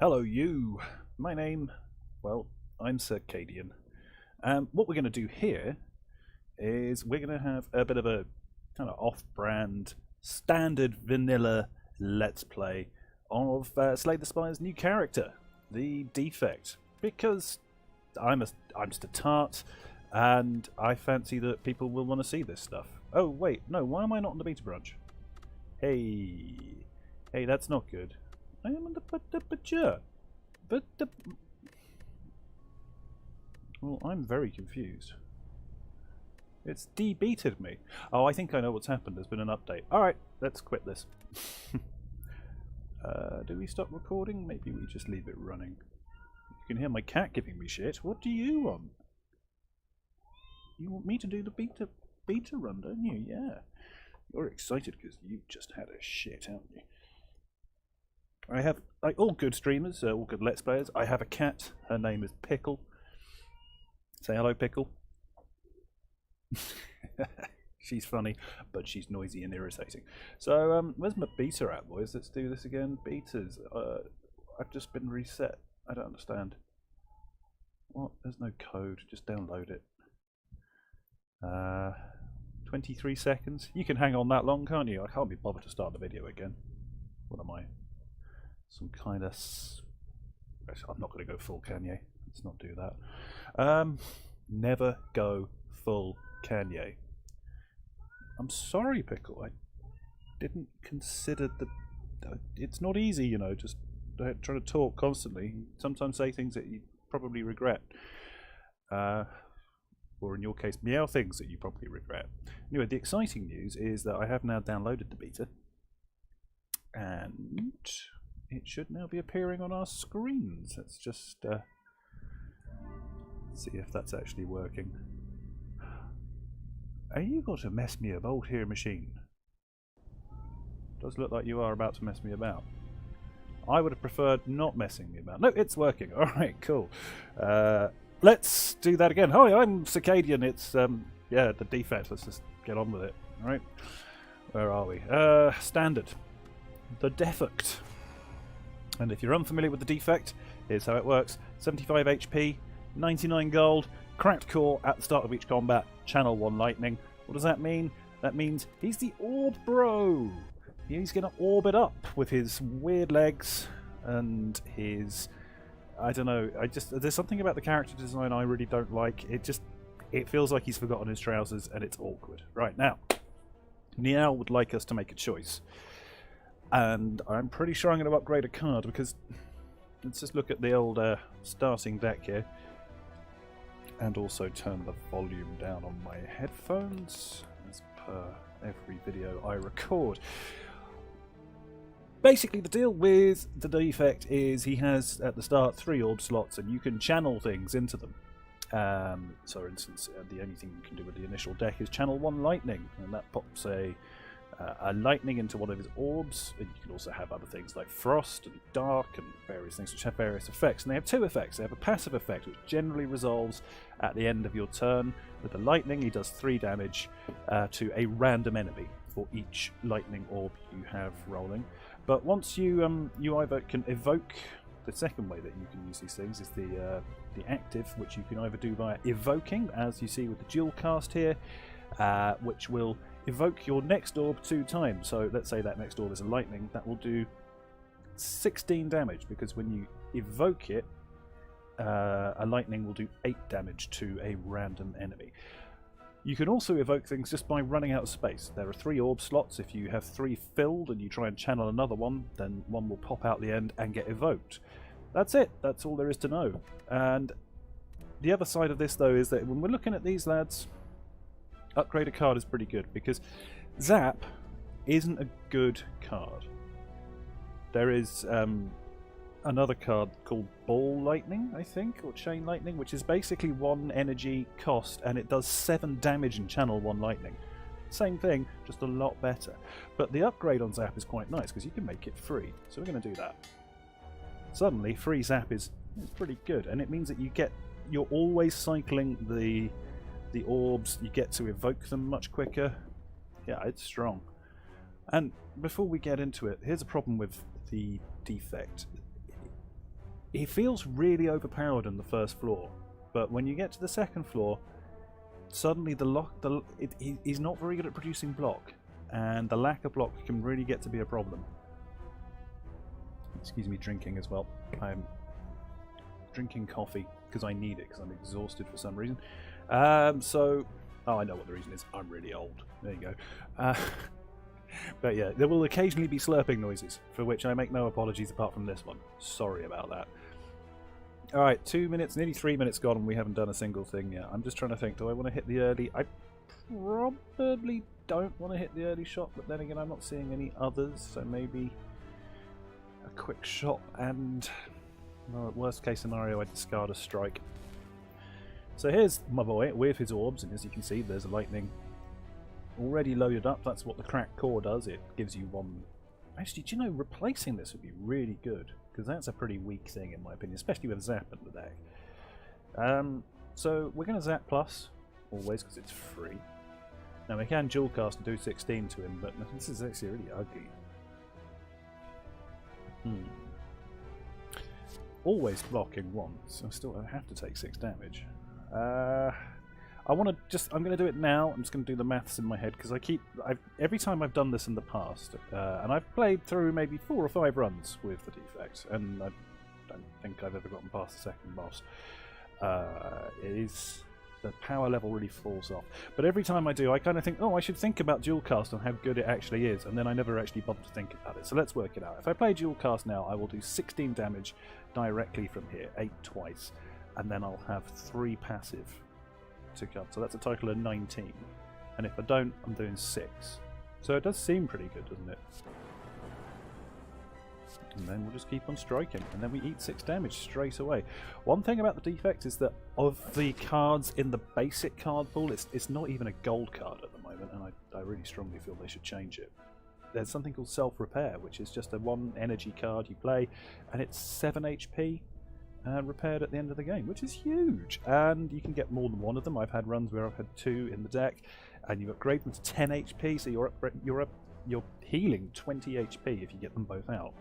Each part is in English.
Hello you! My name, well, I'm Circadian. What we're going to do here is we're going to have a bit of a kind of off-brand, standard vanilla let's play of Slay the Spire's new character, the Defect. Because I'm just a tart, and I fancy that people will want to see this stuff. Oh wait, no, why am I not on the beta branch? Hey, that's not good. I am on the well, I'm very confused. It's de-beated me. Oh, I think I know what's happened. There's been an update. Alright, let's quit this. Do we stop recording? Maybe we just leave it running. You can hear my cat giving me shit. What do you want? You want me to do the beta run, don't you? Yeah. You're excited because you've just had a shit, haven't you? I have, like all good streamers, all good let's players, I have a cat. Her name is Pickle. Say hello, Pickle. She's funny, but she's noisy and irritating. So, where's my beta at, boys? Let's do this again. Betas. I've just been reset. I don't understand. What? There's no code. Just download it. 23 seconds. You can hang on that long, can't you? I can't be bothered to start the video again. What am I? Some kind of... I'm not going to go full Kanye. Let's not do that. Never go full Kanye. I'm sorry, Pickle. I didn't consider the... It's not easy, you know, just trying to talk constantly. Sometimes say things that you probably regret. Or in your case, meow things that you probably regret. Anyway, the exciting news is that I have now downloaded the beta. And... it should now be appearing on our screens. Let's just see if that's actually working. Are you going to mess me about here, machine? Does look like you are about to mess me about. I would have preferred not messing me about. No, it's working. Alright, cool. Let's do that again. Hi, I'm Circadian. It's, yeah, the Defect. Let's just get on with it. Alright. Where are we? Standard. The Defect. And if you're unfamiliar with the Defect, here's how it works. 75 HP, 99 gold, cracked core at the start of each combat, channel 1 lightning. What does that mean? That means he's the orBBro. He's going to orb it up with his weird legs and his... I don't know, there's something about the character design I really don't like. It feels like he's forgotten his trousers and it's awkward. Right, now, Niall would like us to make a choice. And I'm pretty sure I'm going to upgrade a card because let's just look at the old starting deck here and also turn the volume down on my headphones as per every video I record. Basically, the deal with the Defect is he has at the start 3 orb slots and you can channel things into them. So, for instance, the only thing you can do with the initial deck is channel 1 lightning, and that pops a lightning into one of his orbs, and you can also have other things like frost and dark and various things which have various effects. And they have 2 effects. They have a passive effect which generally resolves at the end of your turn. With the lightning, he does 3 damage to a random enemy for each lightning orb you have rolling. But once you either can evoke, the second way that you can use these things is the active, which you can either do via evoking, as you see with the dual cast here, which will evoke your next orb 2 times. So let's say that next orb is a lightning, that will do 16 damage, because when you evoke it, a lightning will do 8 damage to a random enemy. You can also evoke things just by running out of space. There are 3 orb slots. If you have 3 filled and you try and channel another one, then one will pop out the end and get evoked. That's it. That's all there is to know. And the other side of this, though, is that when we're looking at these lads, upgrade a card is pretty good, because Zap isn't a good card. There is another card called Ball Lightning, I think, or Chain Lightning, which is basically 1 energy cost, and it does 7 damage in channel 1 lightning. Same thing, just a lot better. But the upgrade on Zap is quite nice, because you can make it free. So we're going to do that. Suddenly, free Zap is pretty good, and it means that you're always cycling the orbs, you get to evoke them much quicker. Yeah, it's strong. And before we get into it, here's a problem with the Defect. he feels really overpowered on the first floor, but when you get to the second floor, suddenly he's not very good at producing block, and the lack of block can really get to be a problem. Excuse me, drinking as well. I'm drinking coffee because I need it because I'm exhausted for some reason. So, oh, I know what the reason is. I'm really old. There you go. But yeah, there will occasionally be slurping noises, for which I make no apologies apart from this one. Sorry about that. Alright, 2 minutes, nearly 3 minutes gone, and we haven't done a single thing yet. I'm just trying to think, do I want to hit the early... I probably don't want to hit the early shot, but then again, I'm not seeing any others, so maybe a quick shot and... well, worst case scenario, I discard a strike. So here's my boy with his orbs, and as you can see, there's a lightning already loaded up. That's what the cracked core does. It gives you one... Actually, do you know, replacing this would be really good, because that's a pretty weak thing in my opinion, especially with Zap in the deck. So we're going to Zap Plus, always, because it's free. Now we can dual cast and do 16 to him, but this is actually really ugly. Always blocking once, I have to take 6 damage. I'm going to do it now. I'm just going to do the maths in my head because every time I've done this in the past, and I've played through maybe 4 or 5 runs with the Defect, and I don't think I've ever gotten past the second boss. The power level really falls off. But every time I do, I kind of think, oh, I should think about dual cast and how good it actually is, and then I never actually bother to think about it. So let's work it out. If I play dual cast now, I will do 16 damage directly from here, 8 twice, and then I'll have 3 passive to come. So that's a total of 19. And if I don't, I'm doing 6. So it does seem pretty good, doesn't it? And then we'll just keep on striking, and then we eat 6 damage straight away. One thing about the Defect is that of the cards in the basic card pool, it's not even a gold card at the moment, and I really strongly feel they should change it. There's something called Self-Repair, which is just a 1 energy card you play, and it's 7 HP and repaired at the end of the game, which is huge. And you can get more than one of them. I've had runs where I've had 2 in the deck, and you upgrade them to 10 HP, so you're healing 20 HP if you get them both out.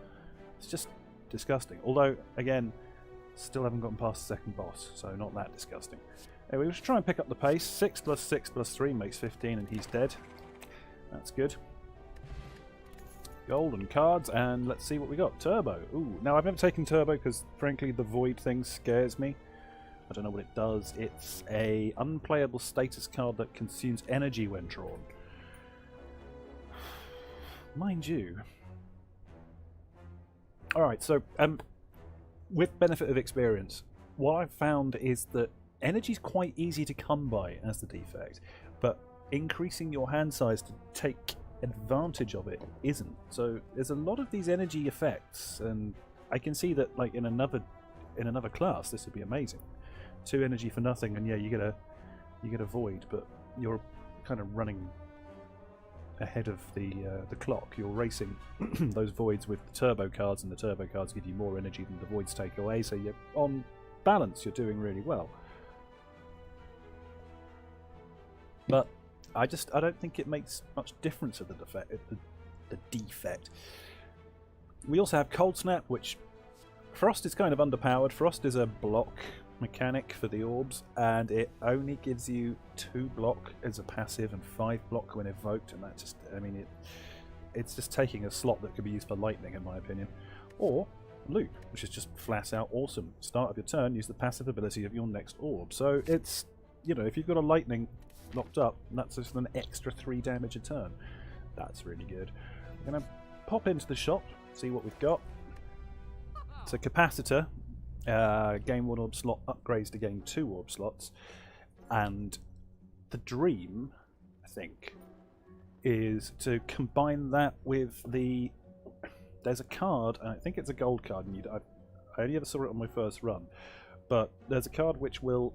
It's just disgusting. Although, again, still haven't gotten past the second boss, so not that disgusting. Anyway, we'll try and pick up the pace. 6 plus 6 plus 3 makes 15, and he's dead. That's good. Golden cards, and let's see what we got. Turbo. Ooh, now I've never taken Turbo because, frankly, the Void thing scares me. I don't know what it does. It's a unplayable status card that consumes energy when drawn. Mind you. Alright, so with benefit of experience, what I've found is that energy is quite easy to come by as the Defect, but increasing your hand size to take advantage of it isn't. So there's a lot of these energy effects, and I can see that like in another class this would be amazing. 2 energy for nothing, and yeah, you get a void, but you're kind of running ahead of the clock. You're racing those voids with the turbo cards, and the turbo cards give you more energy than the voids take away, so you're on balance, you're doing really well. But I don't think it makes much difference at the Defect. We also have Cold Snap, which Frost is kind of underpowered. Frost is a block mechanic for the orbs, and it only gives you 2 block as a passive and 5 block when evoked, and that just, I mean, it's just taking a slot that could be used for lightning in my opinion. Or Loop, which is just flat out awesome. Start of your turn, use the passive ability of your next orb. So it's, you know, if you've got a lightning locked up, that's just an extra 3 damage a turn. That's really good. We're going to pop into the shop, see what we've got. It's a capacitor. Gain 1 orb slot upgrades to gain 2 orb slots. And the dream, I think, is to combine that with the... There's a card, and I think it's a gold card, and I only ever saw it on my first run, but there's a card which will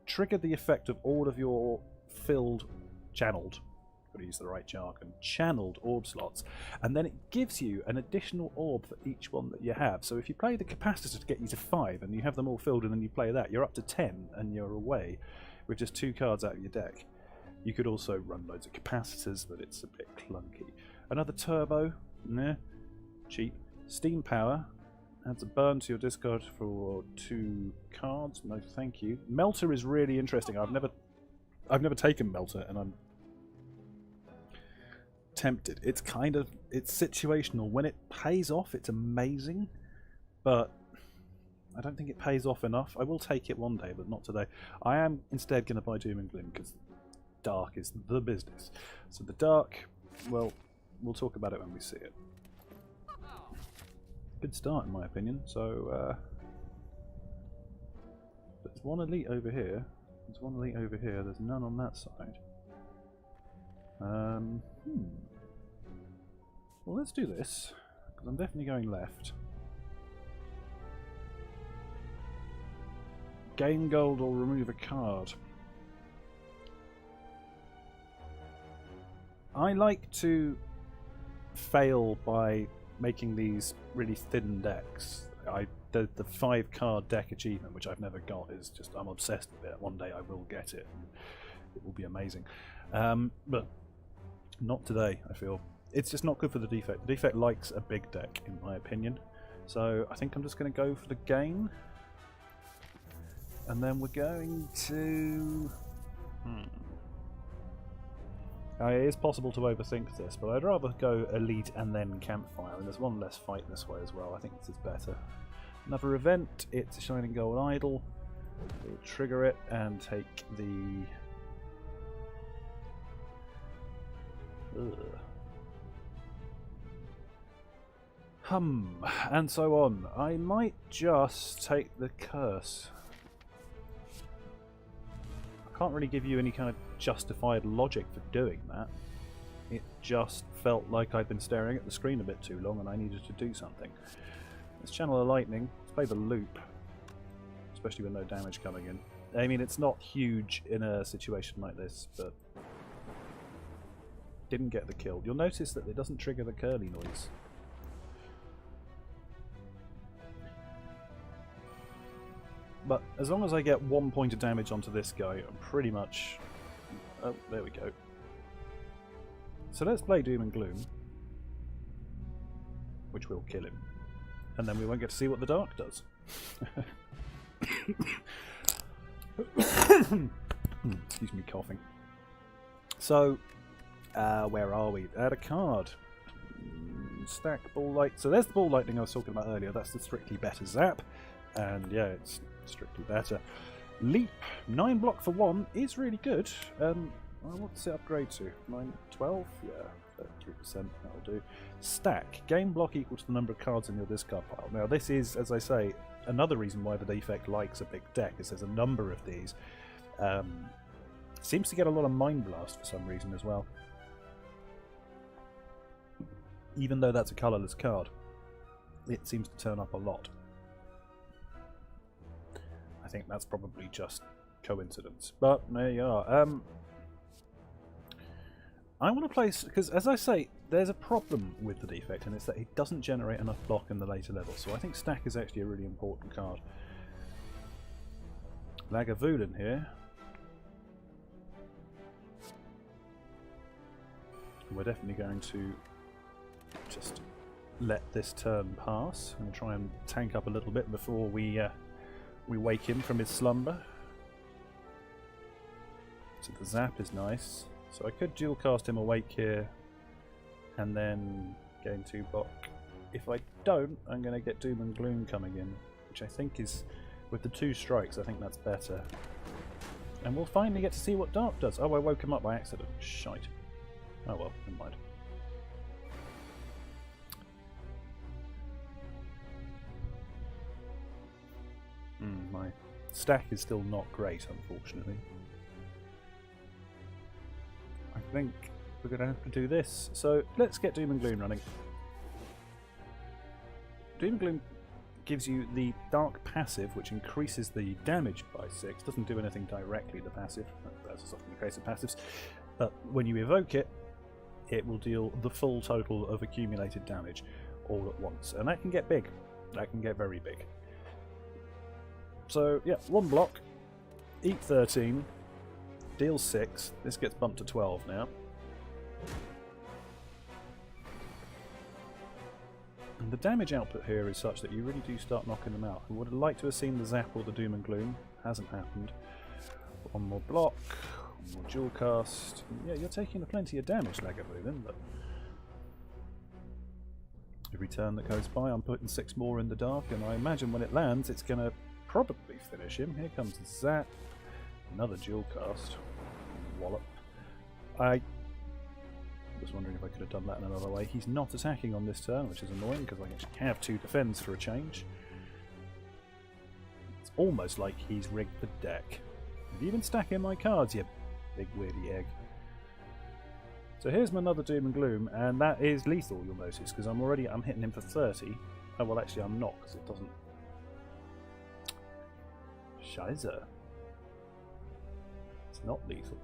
trigger the effect of all of your channeled, got to use the right jargon, channeled orb slots, and then it gives you an additional orb for each one that you have. So if you play the capacitor to get you to 5 and you have them all filled, and then you play that, you're up to 10 and you're away with just 2 cards out of your deck. You could also run loads of capacitors, but it's a bit clunky. Another turbo, nah, cheap. Steam power, Adds a burn to your discard for 2 cards. No, thank you. Melter is really interesting. I've never taken Melter, and I'm tempted. It's situational. When it pays off, it's amazing, but I don't think it pays off enough. I will take it one day, but not today. I am instead going to buy Doom and Gloom because dark is the business. So the dark, well, we'll talk about it when we see it. Good start in my opinion. So there's one elite over here. There's one elite over here. There's none on that side. Well, let's do this because I'm definitely going left. Gain gold or remove a card. I like to fail by making these really thin decks. The 5-card deck achievement, which I've never got, is just, I'm obsessed with it. One day I will get it, and it will be amazing. But not today, I feel. It's just not good for the Defect. The Defect likes a big deck, in my opinion. So I think I'm just going to go for the gain. And then we're going to... It is possible to overthink this, but I'd rather go Elite and then Campfire, and there's one less fight this way as well. I think this is better. Another event, it's a Shining Gold Idol. We'll trigger it and take the... and so on. I might just take the curse. I can't really give you any kind of justified logic for doing that. It just felt like I'd been staring at the screen a bit too long and I needed to do something. Let's channel a lightning. Let's play the loop, especially with no damage coming in. I mean, it's not huge in a situation like this, but didn't get the kill. You'll notice that it doesn't trigger the curly noise. But as long as I get 1 point of damage onto this guy, I'm pretty much... Oh, there we go. So let's play Doom and Gloom, which will kill him. And then we won't get to see what the Dark does. Excuse me, coughing. So, where are we? Add a card. Stack Ball Light. So there's the Ball Lightning I was talking about earlier. That's the strictly better zap. And yeah, it's strictly better. Leap, 9 block for 1 is really good. What's it upgrade to? 9, 12? Yeah, 33%, that'll do. Stack, gain block equal to the number of cards in your discard pile. Now this is, as I say, another reason why the Defect likes a big deck, is there's a number of these. Seems to get a lot of Mind Blast for some reason as well. Even though that's a colourless card, it seems to turn up a lot. I think that's probably just coincidence, but there you are. I want to place, because as I say, there's a problem with the Defect, and it's that it doesn't generate enough block in the later levels, so I think Stack is actually a really important card. Lagavulin here. We're definitely going to just let this turn pass and try and tank up a little bit before we wake him from his slumber. So the zap is nice. So I could dual cast him awake here and then gain 2 block. If I don't, I'm going to get Doom and Gloom coming in, which I think is, with the 2 strikes, I think that's better. And we'll finally get to see what Dark does. Oh, I woke him up by accident. Shite. Oh well, never mind. My stack is still not great, unfortunately. I think we're going to have to do this. So let's get Doom and Gloom running. Doom and Gloom gives you the Dark passive, which increases the damage by 6. Doesn't do anything directly, the passive, as is often the case of passives. But when you evoke it, it will deal the full total of accumulated damage all at once. And that can get big. That can get very big. So, yeah, 1 block, eat 13, deal 6. This gets bumped to 12 now. And the damage output here is such that you really do start knocking them out. I would have liked to have seen the zap or the doom and gloom. Hasn't happened. One more block, one more dual cast. Yeah, you're taking plenty of damage, Lagavoo, then, but every turn that goes by I'm putting 6 more in the dark, and I imagine when it lands it's going to probably finish him. Here comes the zap. Another dual cast. Wallop. I was wondering if I could have done that in another way. He's not attacking on this turn, which is annoying because I actually have 2 defends for a change. It's almost like he's rigged the deck. Have you been stacking my cards, you big weirdy egg? So here's my another doom and gloom, and that is lethal, you'll notice, because I'm hitting him for 30. Oh well, actually I'm not, because it doesn't. Scheiße. It's not lethal,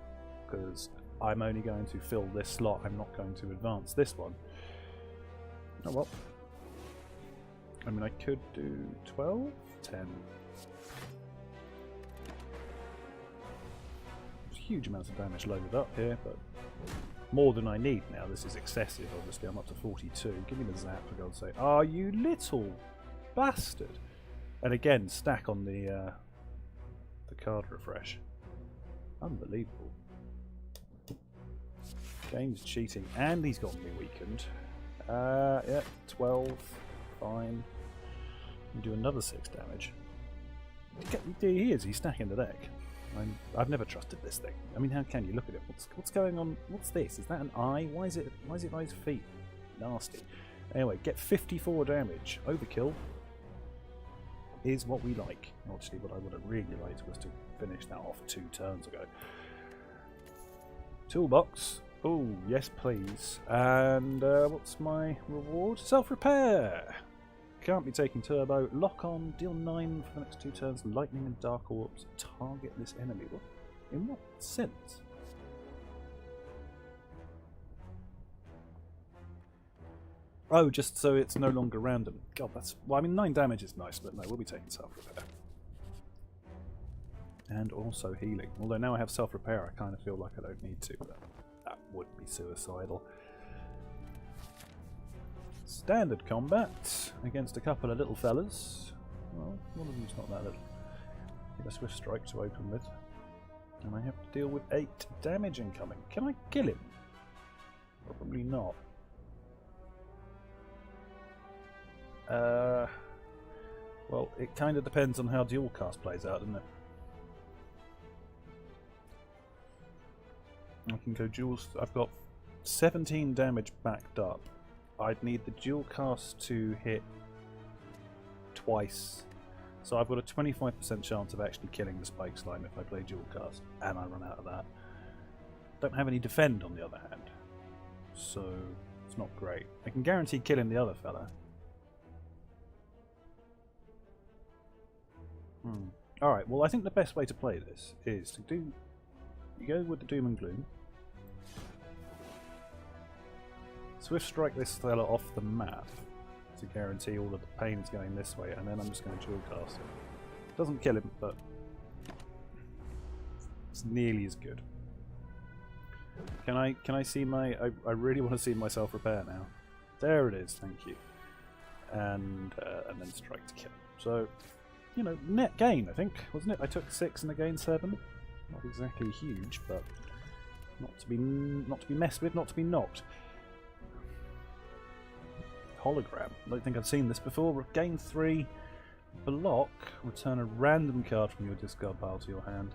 because I'm only going to fill this slot. I'm not going to advance this one. Oh well. I mean, I could do 12, 10. There's huge amounts of damage loaded up here, but more than I need now. This is excessive, obviously. I'm up to 42. Give me the zap, for God's sake. Oh, you little bastard! And again, stack on the card refresh. Unbelievable. Game's cheating, and he's got me weakened. Yeah, 12. Fine. Do another 6 damage. He is. He's stacking the deck. I've never trusted this thing. I mean, how can you look at it? What's going on? What's this? Is that an eye? Why is it by his feet? Nasty. Anyway, get 54 damage. Overkill is what we like. Actually, what I would have really liked was to finish that off 2 turns ago. Toolbox. Oh, yes, please. And what's my reward? Self-repair. Can't be taking turbo. Lock on. Deal 9 for the next 2 turns. Lightning and dark orbs. Target this enemy. What? In what sense? Oh, just so it's no longer random. God, that's... Well, I mean, 9 damage is nice, but no, we'll be taking self-repair. And also healing. Although now I have self-repair, I kind of feel like I don't need to, but that would be suicidal. Standard combat against a couple of little fellas. Well, one of them's not that little. Get a swift strike to open with. And I have to deal with 8 damage incoming. Can I kill him? Probably not. Well, it kind of depends on how dual cast plays out, doesn't it? I can go dual. I've got 17 damage backed up. I'd need the dual cast to hit twice. So I've got a 25% chance of actually killing the spike slime if I play dual cast, and I run out of that. Don't have any defend on the other hand, so it's not great. I can guarantee killing the other fella. Alright, well I think the best way to play this is to do... You go with the Doom and Gloom. Swift strike this fella off the map to guarantee all of the pain's going this way, and then I'm just going to dual cast him. Doesn't kill him, but it's nearly as good. Can I see my... I really want to see my self-repair now. There it is, thank you. And then strike to kill. So, you know, net gain, I think, wasn't it? I took 6 and I gained 7. Not exactly huge, but not to be messed with, not to be knocked. Hologram. I don't think I've seen this before. Gain 3, block, return a random card from your discard pile to your hand.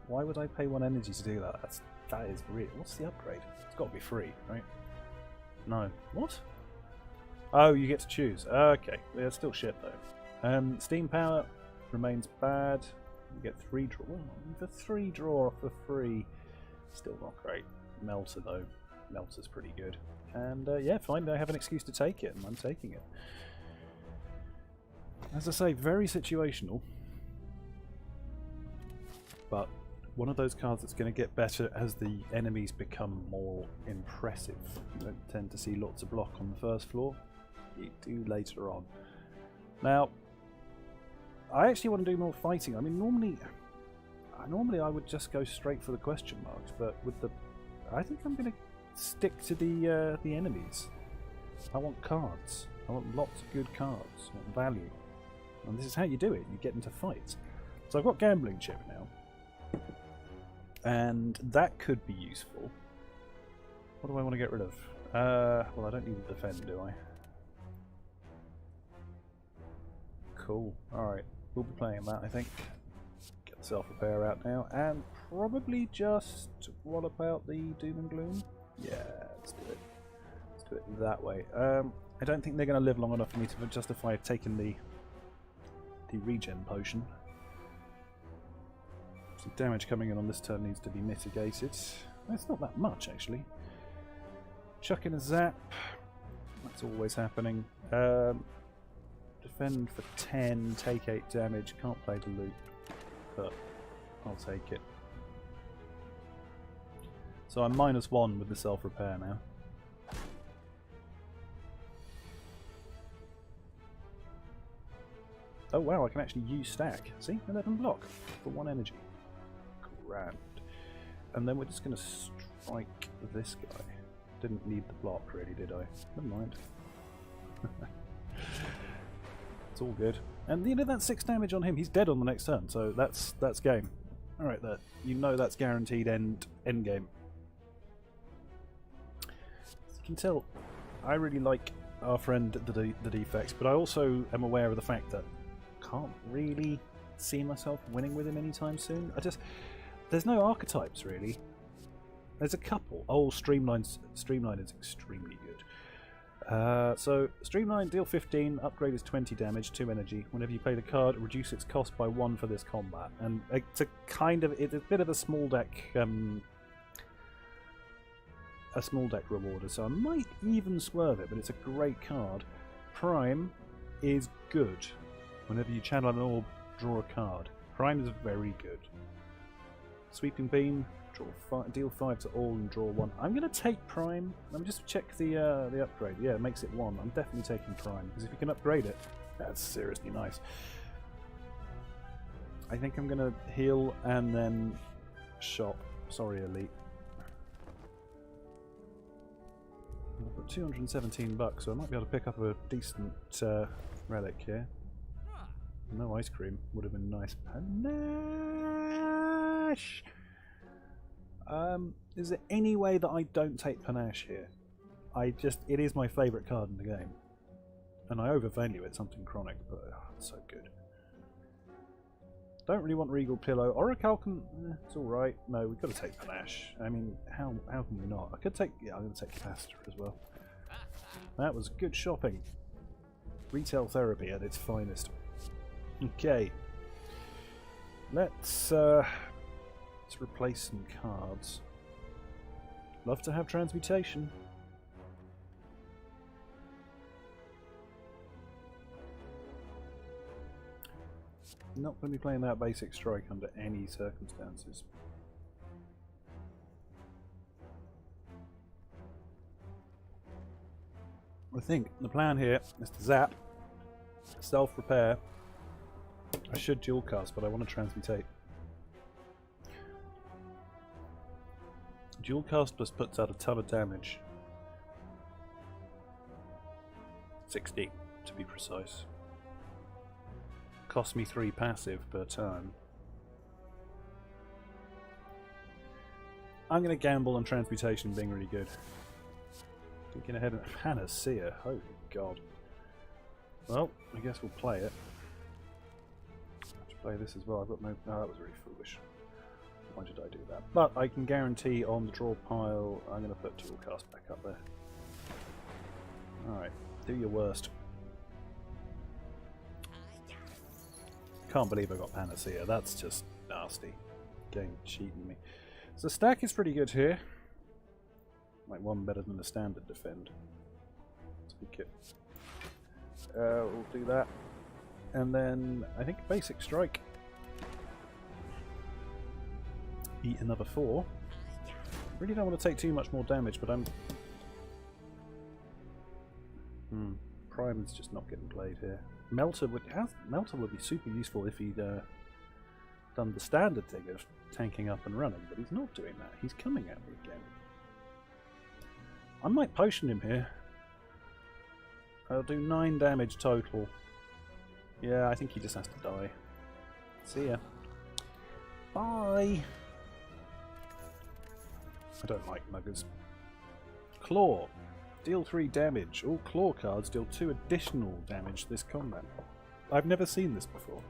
Why would I pay 1 energy to do that? That is real. What's the upgrade? It's got to be free, right? No. What? Oh, you get to choose. Okay. Yeah, it's still shit though. Steam power remains bad. You get 3 draw. The 3 draw for free. Still not great. Melter though. Melter's pretty good. And yeah, finally I have an excuse to take it, and I'm taking it. As I say, very situational. But one of those cards that's going to get better as the enemies become more impressive. You don't tend to see lots of block on the first floor. You do later on. Now, I actually want to do more fighting. I mean, normally I would just go straight for the question marks, but with the... I think I'm going to stick to the enemies. I want cards. I want lots of good cards. I want value. And this is how you do it. You get into fights. So I've got Gambling Chip now. And that could be useful. What do I want to get rid of? Well, I don't need to defend, do I? Cool. Alright. We'll be playing that, I think. Get the self-repair out now. And probably just... what about the Doom and Gloom? Yeah, let's do it. Let's do it that way. I don't think they're going to live long enough for me to justify taking the regen potion. So damage coming in on this turn needs to be mitigated. It's not that much, actually. Chuck in a zap. That's always happening. Defend for 10, take 8 damage. Can't play the loop, but I'll take it. So I'm -1 with the self-repair now. Oh wow, I can actually use stack. See? 11 block for 1 energy. Grand. And then we're just going to strike this guy. Didn't need the block really, did I? Never mind. It's all good. And you know, that's 6 damage on him. He's dead on the next turn, so that's game. Alright there. You know that's guaranteed end game. As you can tell, I really like our friend the Defect, but I also am aware of the fact that I can't really see myself winning with him anytime soon. There's no archetypes really. There's a couple. Oh, Streamline is extremely good. So, Streamline, deal 15, upgrade is 20 damage, 2 energy. Whenever you play the card, reduce its cost by 1 for this combat. And it's a bit of a small deck rewarder, so I might even swerve it, but it's a great card. Prime is good. Whenever you channel an orb, draw a card. Prime is very good. Sweeping Beam, deal 5 to all and draw 1. I'm going to take Prime. Let me just check the upgrade. Yeah, it makes it 1. I'm definitely taking Prime, because if you can upgrade it, that's seriously nice. I think I'm going to heal and then shop. Sorry, Elite. I've got 217 bucks, so I might be able to pick up a decent relic here. No ice cream would have been nice. Panache! Is there any way that I don't take Panache here? It is my favourite card in the game. And I overvalue it, something chronic, but it's so good. Don't really want Regal Pillow. Oracle can... it's alright. No, we've got to take Panache. I mean, how can we not? I could take... yeah, I'm going to take Capacitor as well. That was good shopping. Retail therapy at its finest. Okay. Let's replace some cards. Love to have transmutation. Not going to be playing that basic strike under any circumstances. I think the plan here is to zap, self-repair. I should dual cast, but I want to transmutate. Dual cast just puts out a ton of damage. 60 to be precise. Cost me 3 passive per turn. I'm going to gamble on transmutation being really good. Thinking ahead of Panacea. Holy god. Well, I guess we'll play it. Play this as well. I've got no. No, that was really foolish. Why did I do that? But I can guarantee on the draw pile, I'm going to put dual cast back up there. Alright, do your worst. Can't believe I got Panacea. That's just nasty. Game cheating me. So stack is pretty good here. Like one better than the standard defend. Take it. We'll do that. And then I think basic strike. Eat another 4. Really don't want to take too much more damage, but I'm... Prime is just not getting played here. Melter would be super useful if he'd done the standard thing of tanking up and running, but he's not doing that. He's coming at me again. I might potion him here. I'll do 9 damage total. Yeah, I think he just has to die. See ya. Bye! I don't like muggers. Claw. Deal 3 damage. All claw cards deal 2 additional damage this combat. I've never seen this before.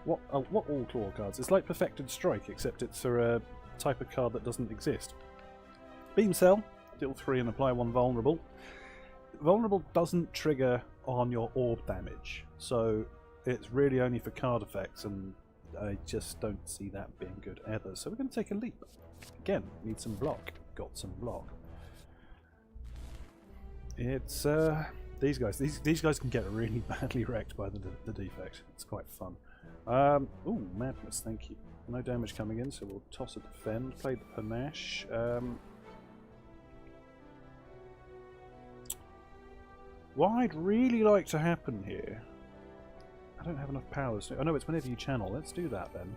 What all claw cards? It's like Perfected Strike, except it's for a type of card that doesn't exist. Beam Cell. Deal 3 and apply 1 vulnerable. Vulnerable doesn't trigger on your orb damage, so it's really only for card effects, and I just don't see that being good ever. So we're going to take a leap. Again, need some block. Got some block. It's these guys. These guys can get really badly wrecked by the defect. It's quite fun. Ooh, madness. Thank you. No damage coming in, so we'll toss a defend. Play the panache. What I'd really like to happen here... I don't have enough powers. Oh no, it's whenever you channel. Let's do that then.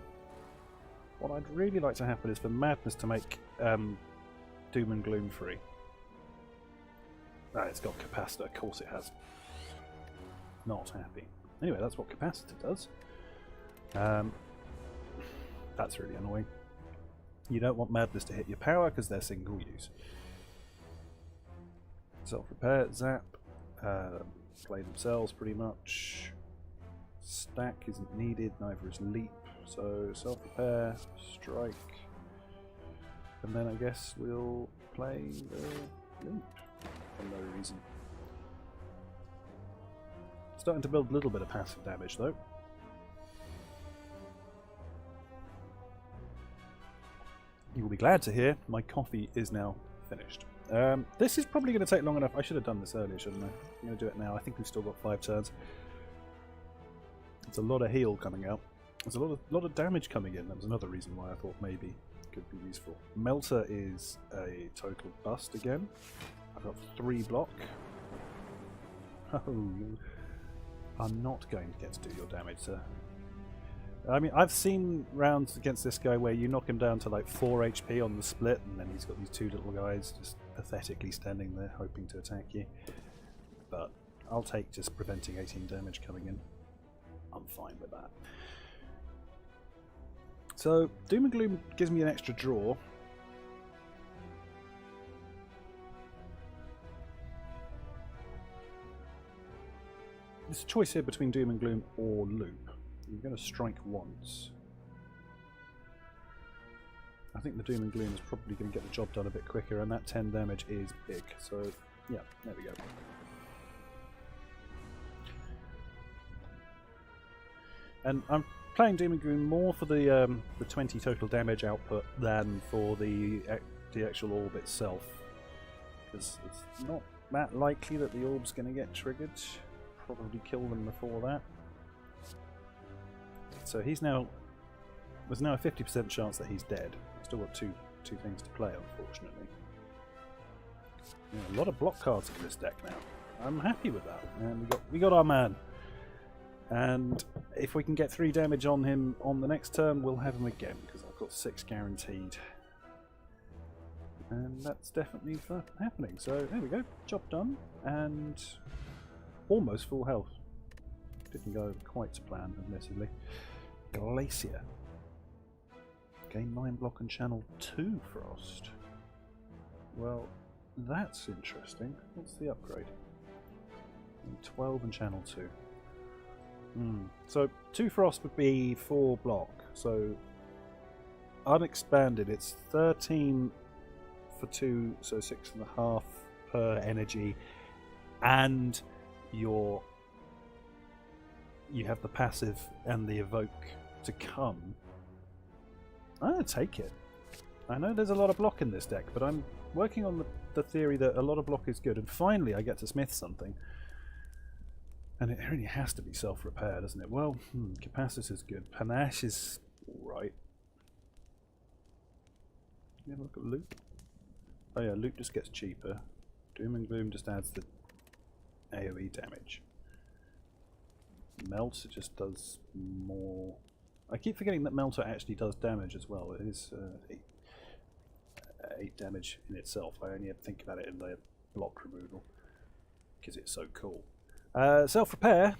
What I'd really like to happen is for Madness to make Doom and Gloom free. Ah, it's got Capacitor. Of course it has. Not happy. Anyway, that's what Capacitor does. That's really annoying. You don't want Madness to hit your power because they're single use. Self-repair, zap. Play themselves pretty much. Stack isn't needed, neither is leap. So self-repair, strike, and then I guess we'll play the leap for no reason. Starting to build a little bit of passive damage though. You will be glad to hear my coffee is now finished. This is probably going to take long enough. I should have done this earlier, shouldn't I? I'm going to do it now. I think we've still got 5 turns. It's a lot of heal coming out. There's a lot of damage coming in. That was another reason why I thought maybe it could be useful. Melter is a total bust again. I've got 3 block. Oh, I'm not going to get to do your damage, sir. I mean, I've seen rounds against this guy where you knock him down to like 4 HP on the split, and then he's got these 2 little guys just pathetically standing there hoping to attack you. But I'll take just preventing 18 damage coming in. I'm fine with that. So, Doom and Gloom gives me an extra draw. There's a choice here between Doom and Gloom or Loop. You're going to strike once. I think the Doom and Gloom is probably going to get the job done a bit quicker, and that 10 damage is big. So, yeah, there we go. And I'm playing Doom and Gloom more for the 20 total damage output than for the actual orb itself, because it's not that likely that the orb's going to get triggered. Probably kill them before that. So he's now... There's now a 50% chance that he's dead. Still got two things to play, unfortunately. Yeah, a lot of block cards in this deck now. I'm happy with that. And we got our man. And if we can get 3 damage on him on the next turn, we'll have him again, because I've got 6 guaranteed. And that's definitely happening. So there we go. Job done. And almost full health. Didn't go quite to plan, admittedly. Glacier. Gain 9 block and channel 2 frost. Well, that's interesting. What's the upgrade? 12 and channel 2. So 2 frost would be 4 block. So unexpanded, it's 13 for 2, so 6.5 per energy, and you have the passive and the evoke to come. I'm going to take it. I know there's a lot of block in this deck, but I'm working on the theory that a lot of block is good, and finally I get to smith something. And it really has to be self-repair, doesn't it? Well, Capacitus is good. Panache is alright. You have a look at Loot. Oh yeah, Loot just gets cheaper. Doom and Gloom just adds the AoE damage. Melter just does more... I keep forgetting that Melter actually does damage as well. It is 8 damage in itself. I only have to think about it in the block removal. because it's so cool. Self-repair.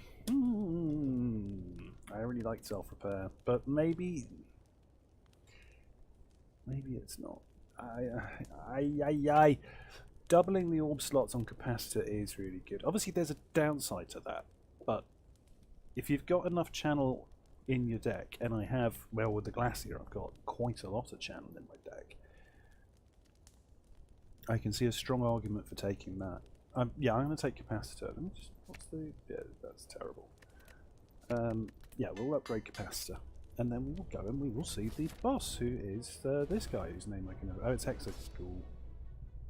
I really like self-repair, but maybe it's not. Doubling the orb slots on capacitor is really good. Obviously, there's a downside to that, but if you've got enough channel in your deck, and I have, well, with the Glacier, I've got quite a lot of channel in my deck. I can see a strong argument for taking that. Yeah, I'm going to take capacitor. Let me just, what's the? Yeah, that's terrible. Yeah, we'll upgrade capacitor, and then we will go and we will see the boss, who is this guy whose name I can never. Oh, it's Hexaghoul.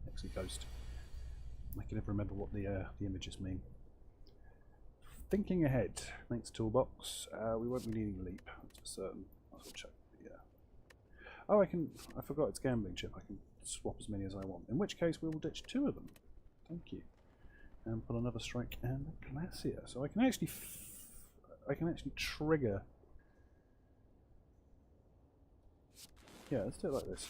Hexaghost. I can never remember what the images mean. Thinking ahead. Thanks, toolbox. We won't be needing leap. That's for certain. I'll check. Yeah. Oh, I forgot it's gambling chip. I can swap as many as I want. In which case, we will ditch 2 of them. Thank you. And put another strike and a glacier. So I can actually trigger. Yeah, let's do it like this.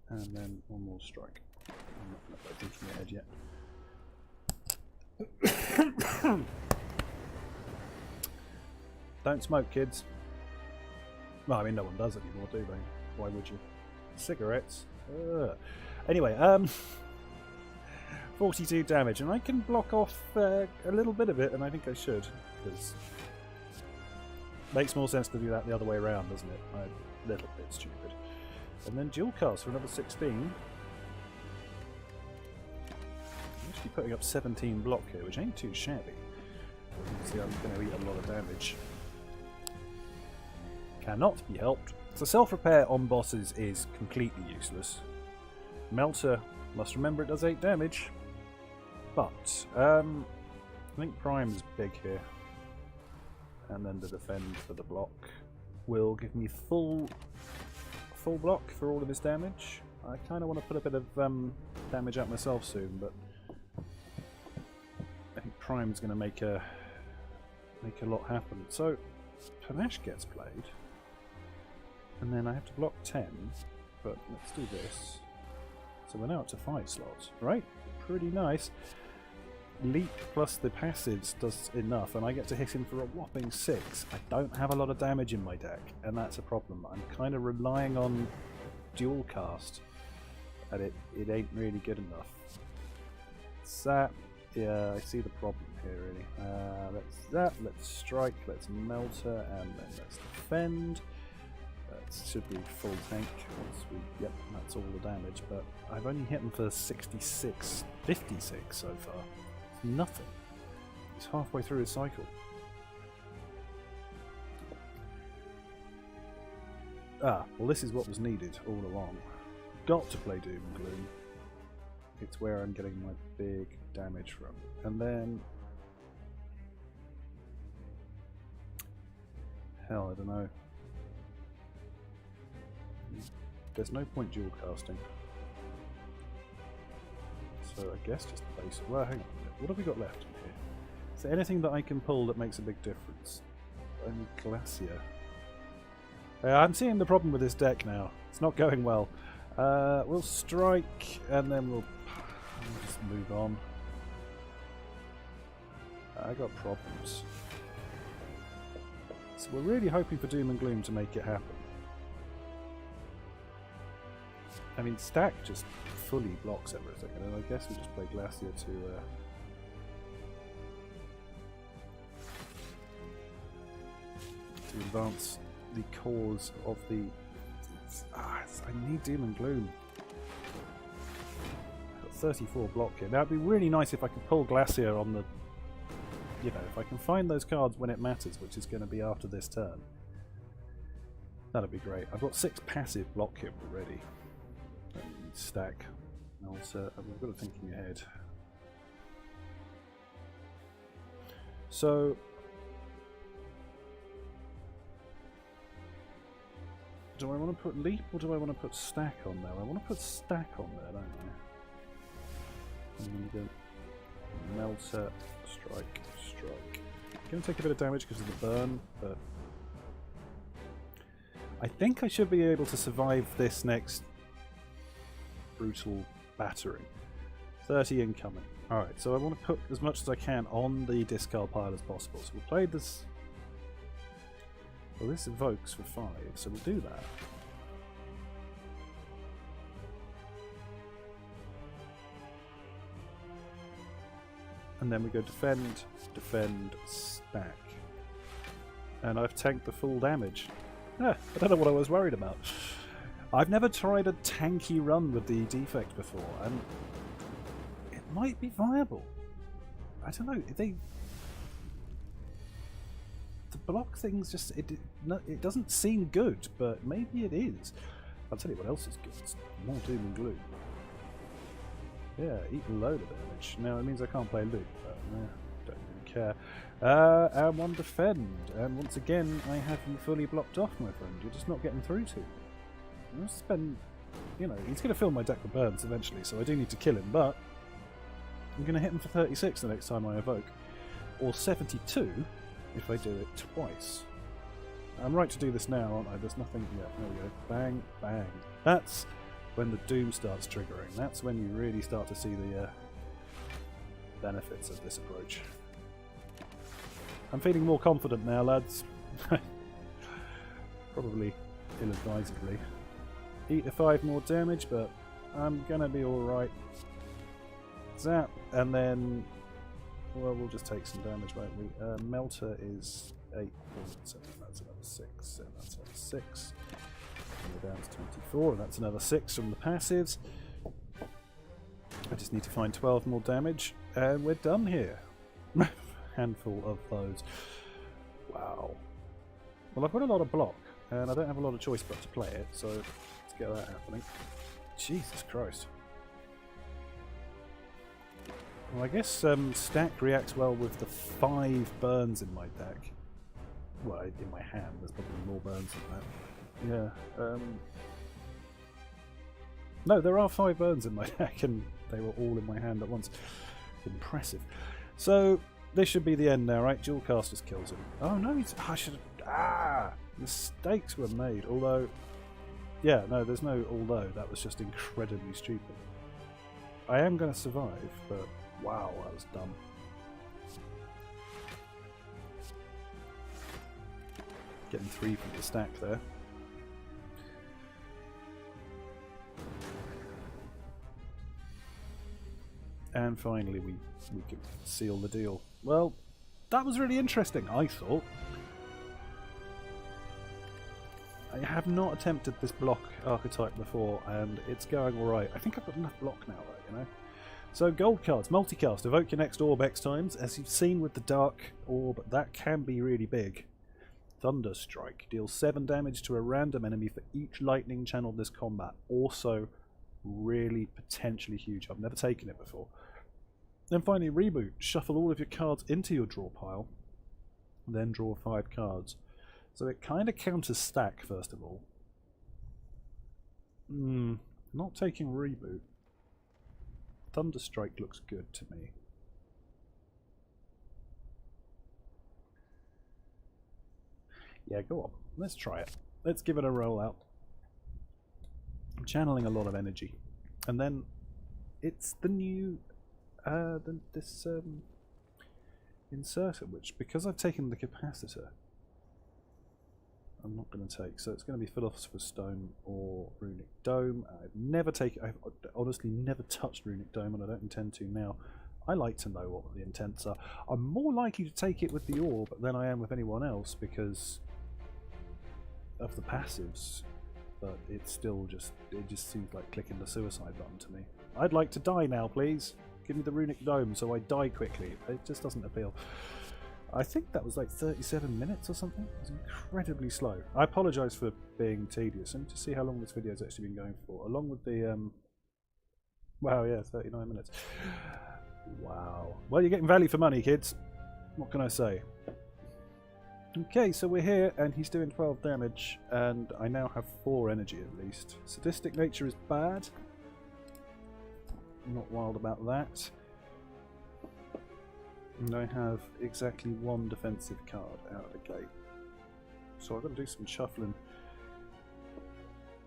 And then one more strike. I'm not going to put thinking ahead yet. Don't smoke, kids. Well, I mean, no one does anymore, do they? Why would you? Cigarettes. Anyway, 42 damage, and I can block off a little bit of it, and I think I should, because it makes more sense to do that the other way around, doesn't it? A little bit stupid. And then dual cast for another 16. Actually putting up 17 block here, which ain't too shabby. Obviously, I'm going to eat a lot of damage. Cannot be helped. So self-repair on bosses is completely useless. Melter, must remember it does 8 damage. But, I think Prime's big here. And then the defend for the block will give me full block for all of his damage. I kind of want to put a bit of damage out myself soon, but I think Prime's going to make a lot happen. So, Panache gets played. And then I have to block 10, but let's do this. So we're now up to 5 slots, right? Pretty nice. Leap plus the passives does enough, and I get to hit him for a whopping 6. I don't have a lot of damage in my deck, and that's a problem. I'm kind of relying on dual cast, and it ain't really good enough. Zap. Yeah, I see the problem here, really. Let's zap, let's strike, let's melter, and then let's defend. Should be full tank once we. Yep, that's all the damage, but I've only hit him for 56, 56 so far. It's nothing. He's halfway through his cycle. Ah, well, this is what was needed all along. Got to play Doom and Gloom. It's where I'm getting my big damage from. And then. Hell, I don't know. There's no point dual casting. So I guess just the base. Well, hang on a minute. What have we got left in here? Is there anything that I can pull that makes a big difference? Only Glacier. I'm seeing the problem with this deck now. It's not going well. We'll strike and then we'll just move on. I got problems. So we're really hoping for Doom and Gloom to make it happen. I mean, Stack just fully blocks everything, and I guess we just play Glacier to advance the cause of the. I need Doom and Gloom. I've got 34 block here. Now it'd be really nice if I could pull Glacier on the. You know, if I can find those cards when it matters, which is going to be after this turn. That'd be great. I've got 6 passive block here already. Stack. Also, I've got a thinking ahead. So, do I want to put leap or do I want to put stack on there? I want to put stack on there, don't I? And then melter, strike, strike. Going to take a bit of damage because of the burn, but I think I should be able to survive this next brutal battering. 30 incoming. Alright, so I want to put as much as I can on the discard pile as possible. So we'll play this. Well, this evokes for 5, so we'll do that. And then we go defend, defend, stack. And I've tanked the full damage. I don't know what I was worried about. I've never tried a tanky run with the defect before, and it might be viable. I don't know. The block things just it doesn't seem good, but maybe it is. I'll tell you what else is good. It's more doom and gloom. Yeah, eat a load of damage. Now it means I can't play loot, but don't really care. And one defend, and once again I have you fully blocked off, my friend. You're just not getting through to. I'll spend, you know, he's going to fill my deck with burns eventually, so I do need to kill him, but I'm going to hit him for 36 the next time I evoke, or 72 if I do it twice. I'm right to do this now, aren't I? There's nothing. Yeah, there we go. Bang, bang. That's when the doom starts triggering. That's when you really start to see the benefits of this approach. I'm feeling more confident now, lads. Probably ill-advisedly. Eat the 5 more damage, but I'm gonna be alright. Zap, and then, well, we'll just take some damage, won't we? Melter is 8 points, and that's another 6, and that's another 6. And we're down to 24, and that's another 6 from the passives. I just need to find 12 more damage, and we're done here. Handful of those. Wow. Well, I've got a lot of block, and I don't have a lot of choice but to play it, so let's get that happening. Jesus Christ. Well, I guess stack reacts well with the 5 burns in my deck. Well, in my hand, there's probably more burns than that. Yeah. No, there are 5 burns in my deck, and they were all in my hand at once. Impressive. So, this should be the end now, right? Dual Casters kills him. Oh no, I should have... Mistakes were made, although... Yeah, no, there's no although. That was just incredibly stupid. I am going to survive, but wow, that was dumb. Getting 3 from the stack there. And finally we can seal the deal. Well, that was really interesting, I thought. I have not attempted this block archetype before, and it's going alright. I think I've got enough block now, though, you know? So, gold cards, multicast, evoke your next orb X times. As you've seen with the dark orb, that can be really big. Thunder Strike, deals 7 damage to a random enemy for each lightning channeled this combat. Also, really potentially huge. I've never taken it before. Then finally, reboot. Shuffle all of your cards into your draw pile, then draw 5 cards. So it kind of counters stack, first of all. Not taking reboot. Thunderstrike looks good to me. Yeah, go on. Let's try it. Let's give it a roll out. I'm channeling a lot of energy. And then it's the new this inserter, which, because I've taken the capacitor, I'm not going to take. So it's going to be Philosopher's Stone or Runic Dome. I've honestly never touched Runic Dome, and I don't intend to now. I like to know what the intents are. I'm more likely to take it with the orb than I am with anyone else because of the passives, but it's still just, it just seems like clicking the suicide button to me. I'd like to die now, please. Give me the Runic Dome so I die quickly. It just doesn't appeal. I think that was like 37 minutes or something. It was incredibly slow. I apologise for being tedious. And to see how long this video has actually been going for, along with the wow, yeah, 39 minutes. Wow. Well, you're getting value for money, kids. What can I say? Okay, so we're here, and he's doing 12 damage, and I now have 4 energy at least. Sadistic nature is bad. I'm not wild about that. And I have exactly 1 defensive card out of the gate. So I've got to do some shuffling.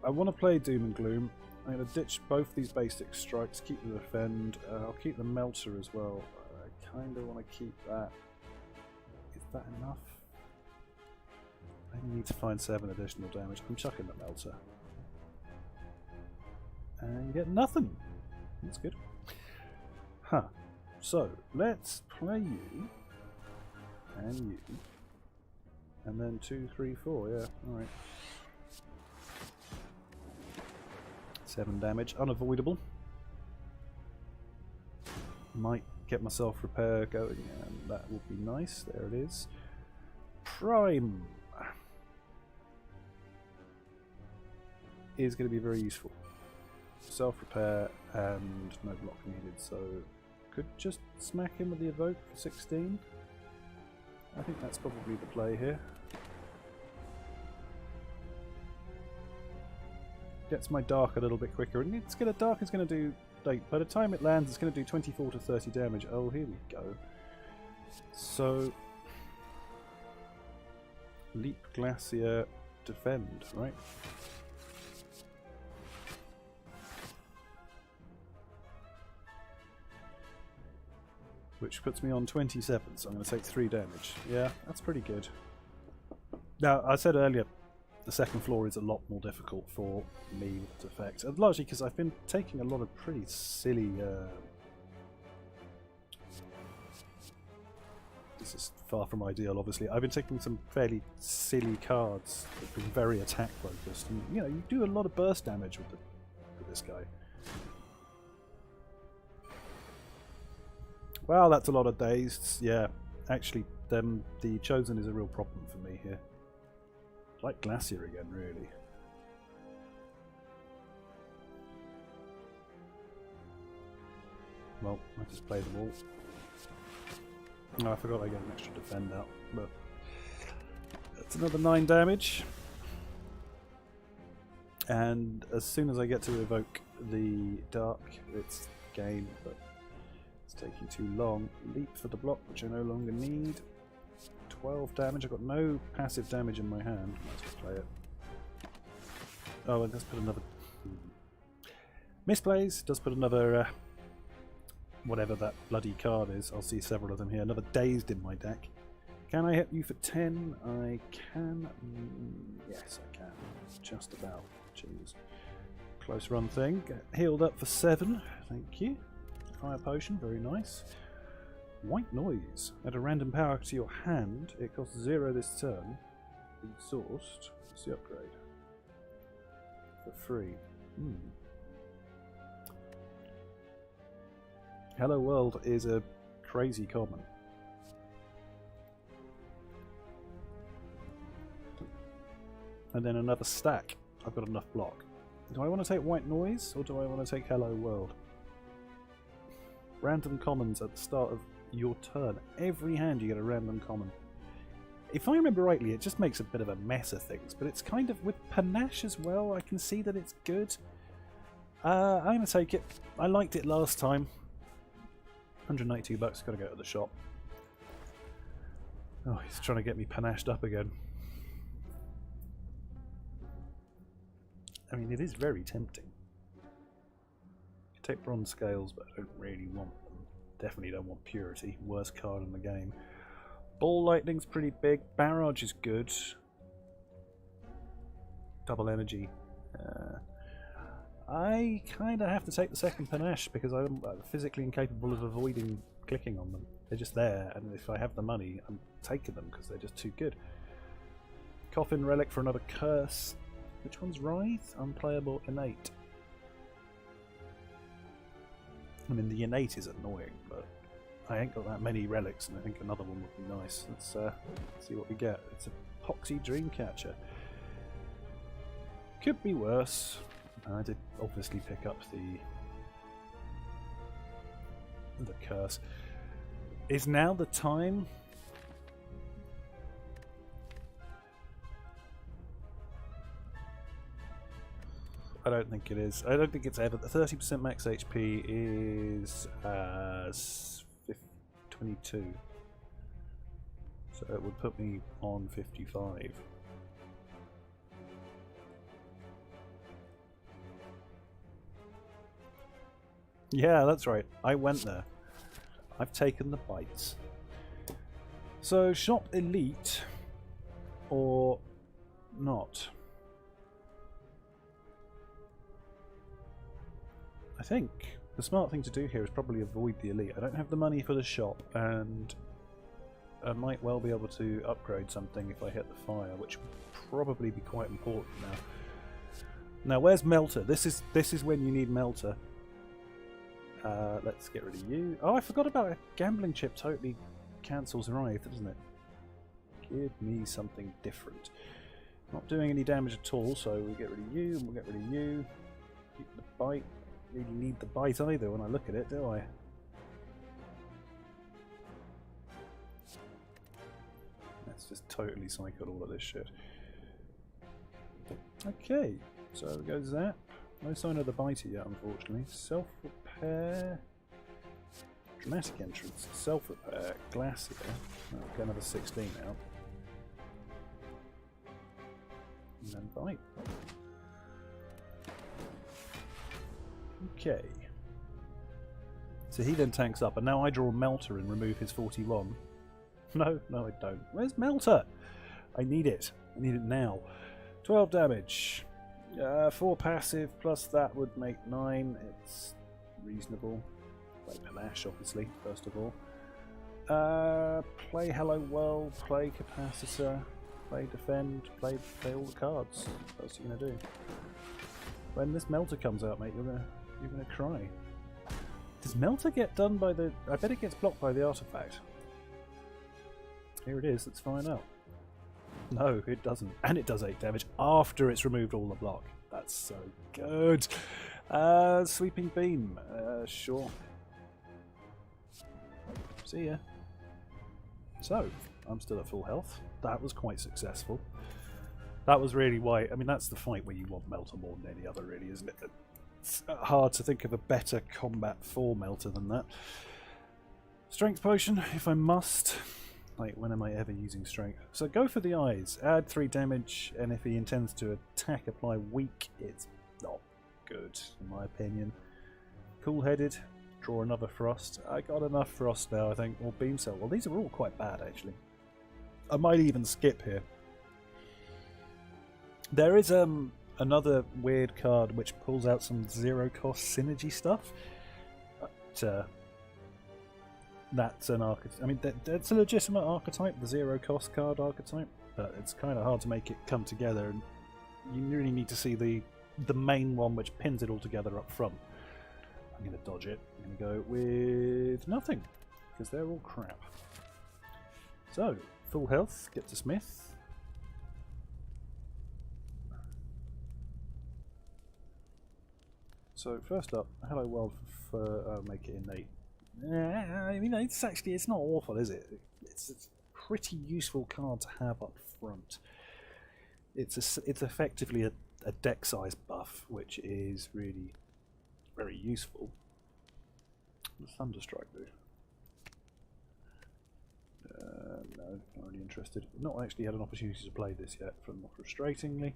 I want to play Doom and Gloom. I'm going to ditch both these basic strikes, keep the defend. I'll keep the melter as well. I kind of want to keep that. Is that enough? I need to find 7 additional damage. I'm chucking the melter. And you get nothing. That's good. Huh. So, let's play you. And you. And then 2, 3, 4. Yeah, alright. 7 damage. Unavoidable. Might get myself repair going, and that will be nice. There it is. Prime is going to be very useful. Self-repair and no block needed, so could just smack him with the evoke for 16. I think that's probably the play here. Gets my dark a little bit quicker, and it's gonna dark is going to do, like, by the time it lands it's going to do 24 to 30 damage. Oh, here we go. So Leap, Glacier, Defend, right? Which puts me on 27, so I'm going to take 3 damage. Yeah, that's pretty good. Now, I said earlier, the second floor is a lot more difficult for me with Defect. Largely because I've been taking a lot of pretty silly... this is far from ideal, obviously. I've been taking some fairly silly cards that have been very attack focused. And, you know, you do a lot of burst damage with this guy. Well, that's a lot of dazed. Yeah, actually, the Chosen is a real problem for me here. Like Glacier again, really. Well, I just play them all. Oh, I forgot I get an extra defend out, but that's another 9 damage. And as soon as I get to evoke the Dark, it's game, but it's taking too long. Leap for the block, which I no longer need. 12 damage. I've got no passive damage in my hand. Might as well play it. Oh, it does put another... Misplays. Does put another... whatever that bloody card is. I'll see several of them here. Another Dazed in my deck. Can I hit you for 10? I can. Yes, I can. Just about. Jeez. Close run thing. Get healed up for 7. Thank you. Fire potion. Very nice. White Noise. Add a random power to your hand. It costs 0 this turn. Exhaust. What's the upgrade? For free. Hello World is a crazy common. And then another stack. I've got enough block. Do I want to take White Noise or do I want to take Hello World? Random commons at the start of your turn. Every hand you get a random common. If I remember rightly, it just makes a bit of a mess of things, but it's kind of with panache as well. I can see that it's good. I'm going to take it. I liked it last time. 192 bucks, gotta go to the shop. Oh, he's trying to get me panached up again. I mean, it is very tempting. You take bronze scales, but I don't really want them. Definitely don't want purity. Worst card in the game. Ball lightning's pretty big. Barrage is good. Double energy. I kind of have to take the second panache because I'm physically incapable of avoiding clicking on them. They're just there, and if I have the money, I'm taking them because they're just too good. Coffin Relic for another curse. Which one's Writhe? Unplayable Innate. I mean, the Innate is annoying, but I ain't got that many relics, and I think another one would be nice. Let's see what we get. It's a Poxy Dreamcatcher. Could be worse. I did obviously pick up the curse. Is now the time? I don't think it is. I don't think it's ever. The 30% max HP is 22. So it would put me on 55. Yeah, that's right. I went there. I've taken the bites. So, shop elite or not? I think the smart thing to do here is probably avoid the elite. I don't have the money for the shop, and I might well be able to upgrade something if I hit the fire, which would probably be quite important now. Now, where's Melter? This is when you need Melter. Let's get rid of you. Oh, I forgot about a gambling chip. Totally cancels Wraith, doesn't it? Give me something different. Not doing any damage at all, so we get rid of you, and we'll get rid of you. Keep the bite. Really need the bite either when I look at it, do I? Let's just totally cycle all of this shit. Okay, so we go Zap. No sign of the biter yet, unfortunately. Self-repair. Dramatic entrance. Self-repair. Glacier. Oh, get another 16 out. And then bite. Okay. So he then tanks up, and now I draw Melter and remove his 41. No, I don't. Where's Melter? I need it. I need it now. 12 damage. 4 passive, plus that would make 9. It's reasonable. Play Panache, obviously, first of all. Play Hello World, play Capacitor, play Defend, play all the cards. What else are you going to do? When this Melter comes out, mate, you're gonna cry. Does Melter get done by the... I bet it gets blocked by the artifact. Here it is, let's find out. No, it doesn't. And it does 8 damage after it's removed all the block. That's so good. Sweeping Beam. Sure. See ya. So, I'm still at full health. That was quite successful. That was really why... I mean, that's the fight where you want Melter more than any other, really, isn't it? It's hard to think of a better combat for Melter than that. Strength Potion, if I must. Like, when am I ever using strength? So go for the eyes. Add 3 damage, and if he intends to attack, apply weak. It's not good, in my opinion. Cool-headed. Draw another Frost. I got enough Frost now, I think. Or Beam Cell. Well, these are all quite bad, actually. I might even skip here. There is another weird card which pulls out some zero-cost synergy stuff. But, that's an archetype. I mean, that's a legitimate archetype, the zero-cost card archetype, but it's kind of hard to make it come together, and you really need to see the main one which pins it all together up front. I'm going to dodge it. I'm going to go with nothing, because they're all crap. So, full health, get to Smith. So first up, Hello World for make it innate. I mean, it's not awful, is it? It's a pretty useful card to have up front. It's effectively a deck size buff, which is really very useful. What does Thunderstrike do? No, not really interested. Not actually had an opportunity to play this yet, frustratingly.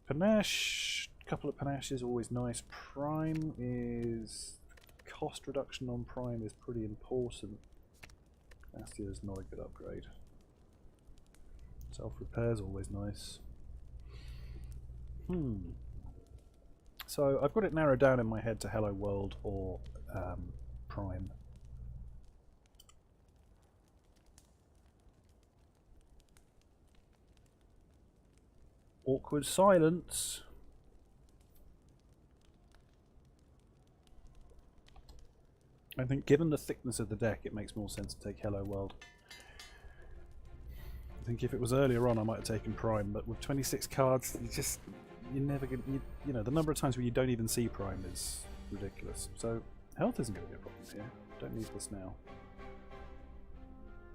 Panache, a couple of Panaches, always nice. Prime is... cost reduction on Prime is pretty important. Astia is not a good upgrade. Self-repair is always nice. So I've got it narrowed down in my head to Hello World or Prime. Awkward silence. I think given the thickness of the deck, it makes more sense to take Hello World. I think if it was earlier on, I might have taken Prime, but with 26 cards, you're never going to... You know, the number of times where you don't even see Prime is ridiculous. So, health isn't going to be a problem here. Don't need this now.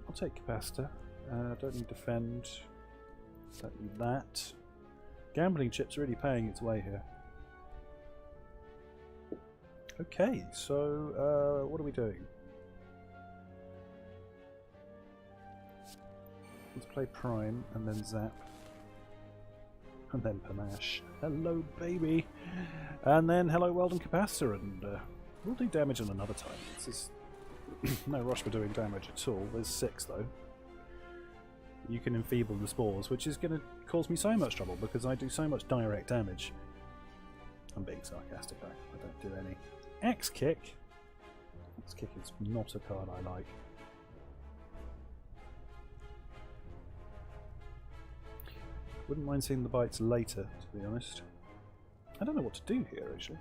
I'll take Capacitor. Don't need Defend. Don't need that. Gambling chip's really paying its way here. Okay, so what are we doing? Let's play Prime and then Zap. And then Panache. Hello, baby! And then Hello World and Capacitor, and We'll do damage on another time. This is no rush for doing damage at all. There's 6 though. You can enfeeble the spores, which is going to cause me so much trouble because I do so much direct damage. I'm being sarcastic, I don't do any. Axe Kick. Axe Kick is not a card I like. Wouldn't mind seeing the bites later, to be honest. I don't know what to do here, actually.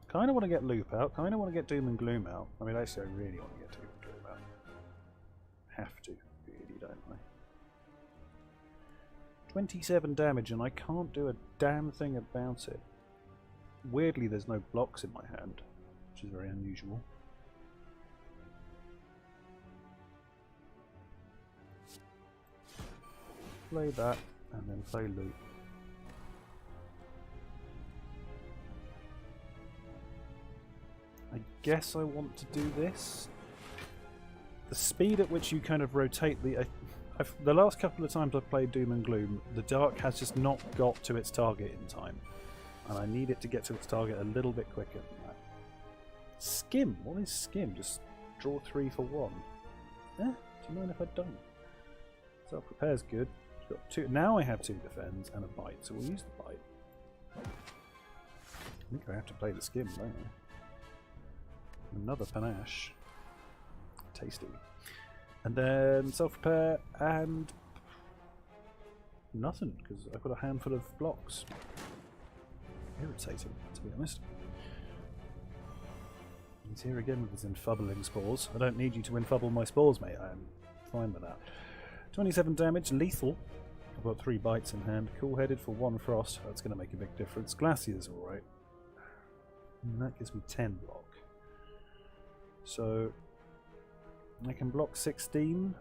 Kind of want to get Loop out, kind of want to get Doom and Gloom out. I mean, actually, I really want to get Doom and Gloom out. Have to, really, don't I? 27 damage, and I can't do a damn thing about it. Weirdly, there's no blocks in my hand, which is very unusual. Play that, and then play Loop. I guess I want to do this. The speed at which you kind of rotate the last couple of times I've played Doom and Gloom, the Dark has just not got to its target in time. And I need it to get to its target a little bit quicker than that. Skim? What is Skim? Just draw 3 for 1. Eh? Do you mind if I don't? Self-repair's good. Got 2. Now I have 2 defends and a bite, so we'll use the bite. I think I have to play the Skim, don't I? Another panache. Tasty. And then self-repair and nothing, because I've got a handful of blocks. Irritating, to be honest. He's here again with his infubbling spores. I don't need you to infubble my spores, mate. I am fine with that. 27 damage, lethal. I've got 3 bites in hand. Cool-headed for 1 frost. That's going to make a big difference. Glacier's alright. And that gives me 10 block. So I can block 16.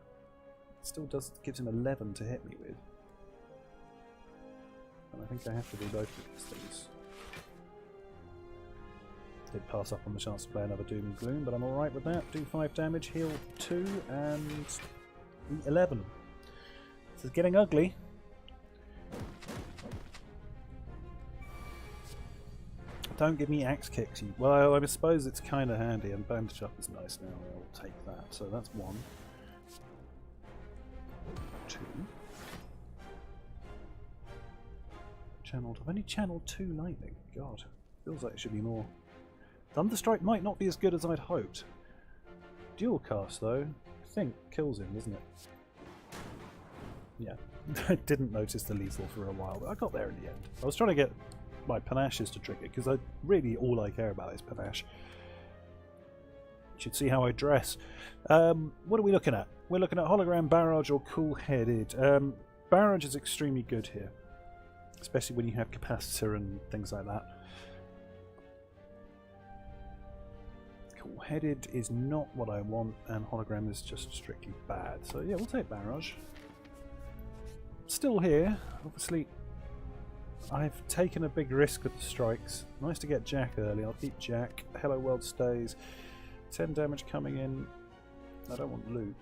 It still gives him 11 to hit me with. And I think I have to do both of these things. Did pass up on the chance to play another Doom and Gloom, but I'm alright with that. Do 5 damage, heal 2, and 11. This is getting ugly. Don't give me axe kicks. Well, I suppose it's kind of handy, and bandage up is nice now. I'll take that. So that's 1. 2. Channeled. I've only channeled 2 lightning. God, feels like it should be more. Thunderstrike might not be as good as I'd hoped. Dual cast though, I think kills him, doesn't it? Yeah, I didn't notice the lethal for a while, but I got there in the end. I was trying to get my panaches to trigger because all I care about is panache. You should see how I dress. What are we looking at? We're looking at hologram, barrage, or cool-headed. Barrage is extremely good here, especially when you have capacitor and things like that. Cool-headed is not what I want, and hologram is just strictly bad. So yeah, we'll take barrage. Still here, obviously. I've taken a big risk with the strikes. Nice to get Jack early. I'll keep Jack. Hello World stays. 10 damage coming in. I don't want loop.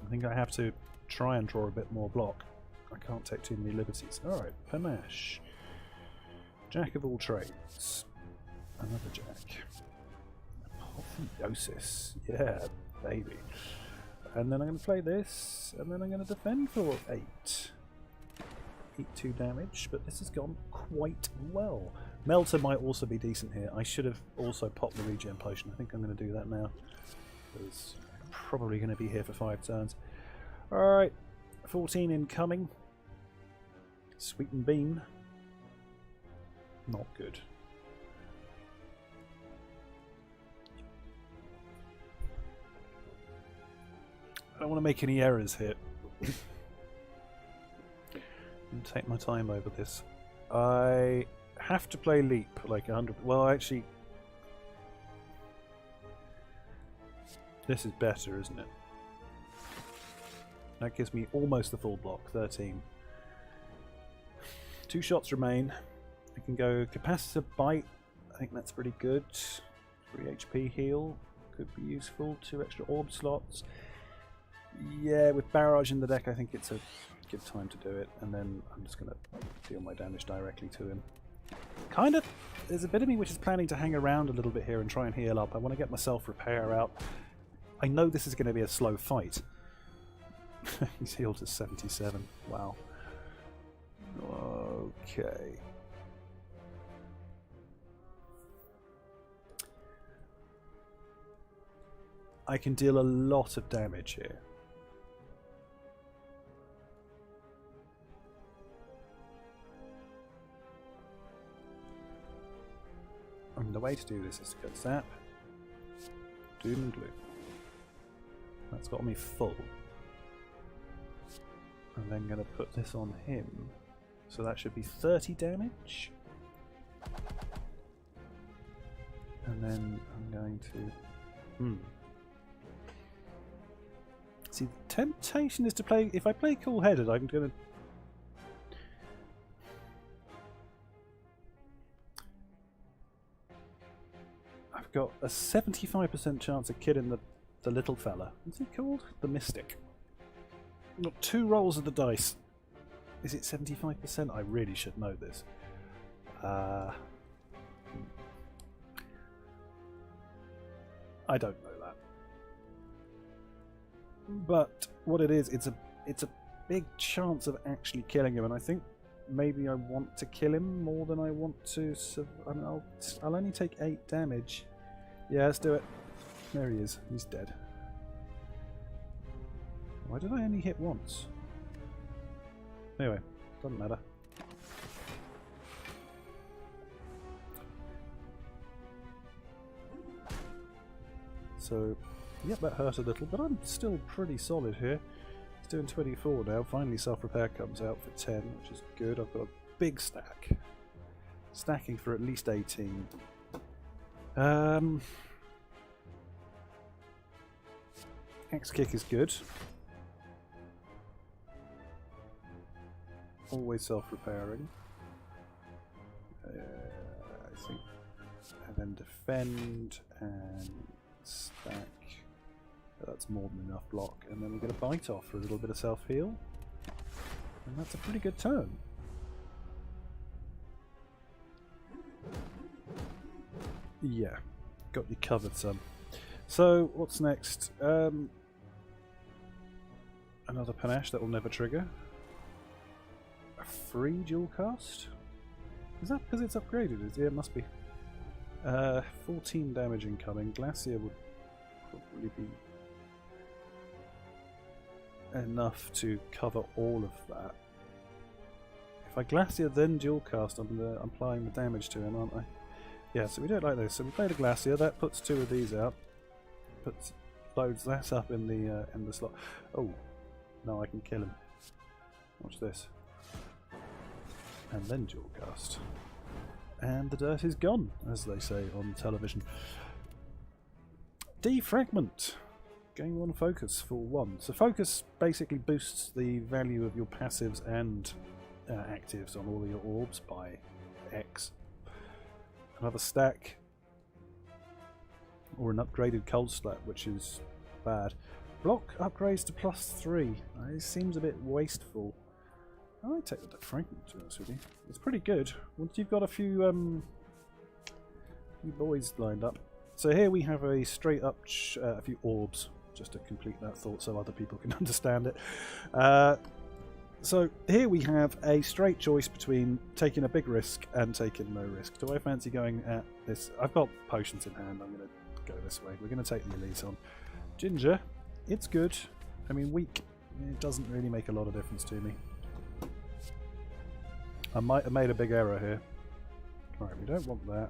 I think I have to try and draw a bit more block. I can't take too many liberties. Alright, panache. Jack of all trades. Another Jack. Apotheosis. Yeah, baby. And then I'm going to play this, and then I'm going to defend for 8. Eat 2 damage, but this has gone quite well. Melter might also be decent here. I should have also popped the regen potion. I think I'm going to do that now. Because I'm probably going to be here for 5 turns. Alright, 14 incoming. Sweeten bean. Not good. I don't want to make any errors here. I'll take my time over this. I have to play leap like 100. Well, actually, this is better, isn't it? That gives me almost the full block, 13. 2 shots remain. I can go capacitor bite. I think that's pretty good. 3 HP heal could be useful. 2 extra orb slots. Yeah, with Barrage in the deck, I think it's a good time to do it, and then I'm just going to deal my damage directly to him. Kind of, there's a bit of me which is planning to hang around a little bit here and try and heal up. I want to get myself repair out. I know this is going to be a slow fight. He's healed to 77. Wow. Okay. I can deal a lot of damage here. And the way to do this is to go Zap, Doom and Gloom. That's got me full. I'm then going to put this on him. So that should be 30 damage. And then I'm going to... See, the temptation is to play... If I play cool-headed, I'm going to... I've got a 75% chance of killing the little fella. What's he called? The Mystic. I've got 2 rolls of the dice. Is it 75%? I really should know this. I don't know that. But what it is, it's a big chance of actually killing him, and I think maybe I want to kill him more than I want to. I mean, I'll only take 8 damage. Yeah, let's do it. There he is. He's dead. Why did I only hit once? Anyway, doesn't matter. So, yep, that hurt a little, but I'm still pretty solid here. He's doing 24 now. Finally, self-repair comes out for 10, which is good. I've got a big stack. Stacking for at least 18. Axe kick is good. Always self-repairing. I think. And then defend and stack. That's more than enough block. And then we get a bite off for a little bit of self-heal. And that's a pretty good turn. Yeah, got you covered some. So, what's next? Another panache that will never trigger. A free dual cast? Is that because it's upgraded? Yeah, it must be. 14 damage incoming. Glacier would probably be enough to cover all of that. If I Glacier then dual cast, I'm applying the damage to him, aren't I? Yeah, so we do it like this. So we play the Glacier, that puts 2 of these out. Loads that up in the slot. Oh, no, I can kill him. Watch this. And then dual cast. And the dirt is gone, as they say on television. Defragment. Gain 1 focus for 1. So focus basically boosts the value of your passives and actives on all of your orbs by X. Another stack. Or an upgraded cold slap, which is bad. Block upgrades to +3. It seems a bit wasteful. I might take the defragment, to be honest with you. It's pretty good. Once you've got a few boys lined up. So here we have a straight up a few orbs, just to complete that thought so other people can understand it. So here we have a straight choice between taking a big risk and taking no risk. Do I fancy going at this? I've got potions in hand. I'm going to go this way. We're going to take the elite on. Ginger, it's good. I mean, weak, it doesn't really make a lot of difference to me. I might have made a big error here. Alright, we don't want that.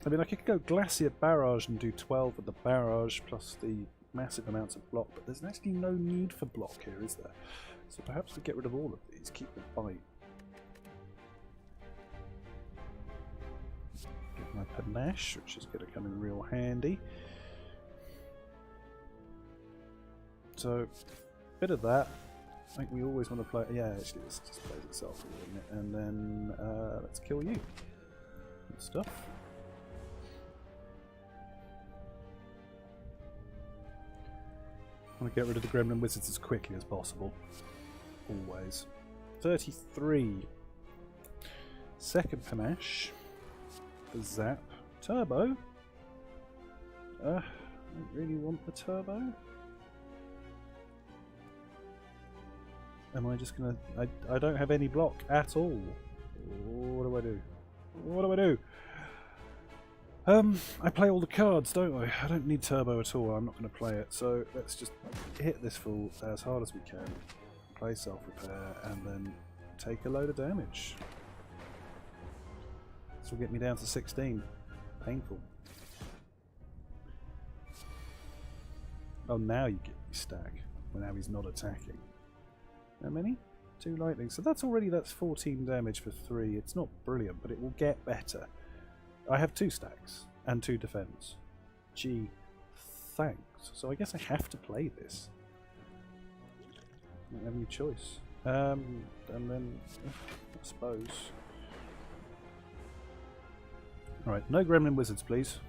I mean, I could go Glacier Barrage and do 12 with the Barrage plus the massive amounts of block, but there's actually no need for block here, is there? So perhaps we get rid of all of these, keep the bite. Get my panache, which is going to come in real handy. So, bit of that. I think we always want to play... Yeah, actually this just plays itself, doesn't it? And then let's kill you. Good stuff. I want to get rid of the Gremlin Wizards as quickly as possible. Always. 33. Second Panache. The Zap. Turbo. I don't really want the Turbo. Am I just gonna... I don't have any block at all. What do I do? What do I do? I play all the cards, don't I? I don't need Turbo at all. I'm not going to play it. So let's just hit this fool as hard as we can. Play self-repair and then take a load of damage. This will get me down to 16. Painful. Oh, now you get me stack. Well, now he's not attacking. How many? 2 lightning. So that's 14 damage for 3. It's not brilliant, but it will get better. I have 2 stacks and 2 defense. Gee, thanks. So I guess I have to play this. I don't have any choice. And then, I suppose. Alright, no Gremlin Wizards, please.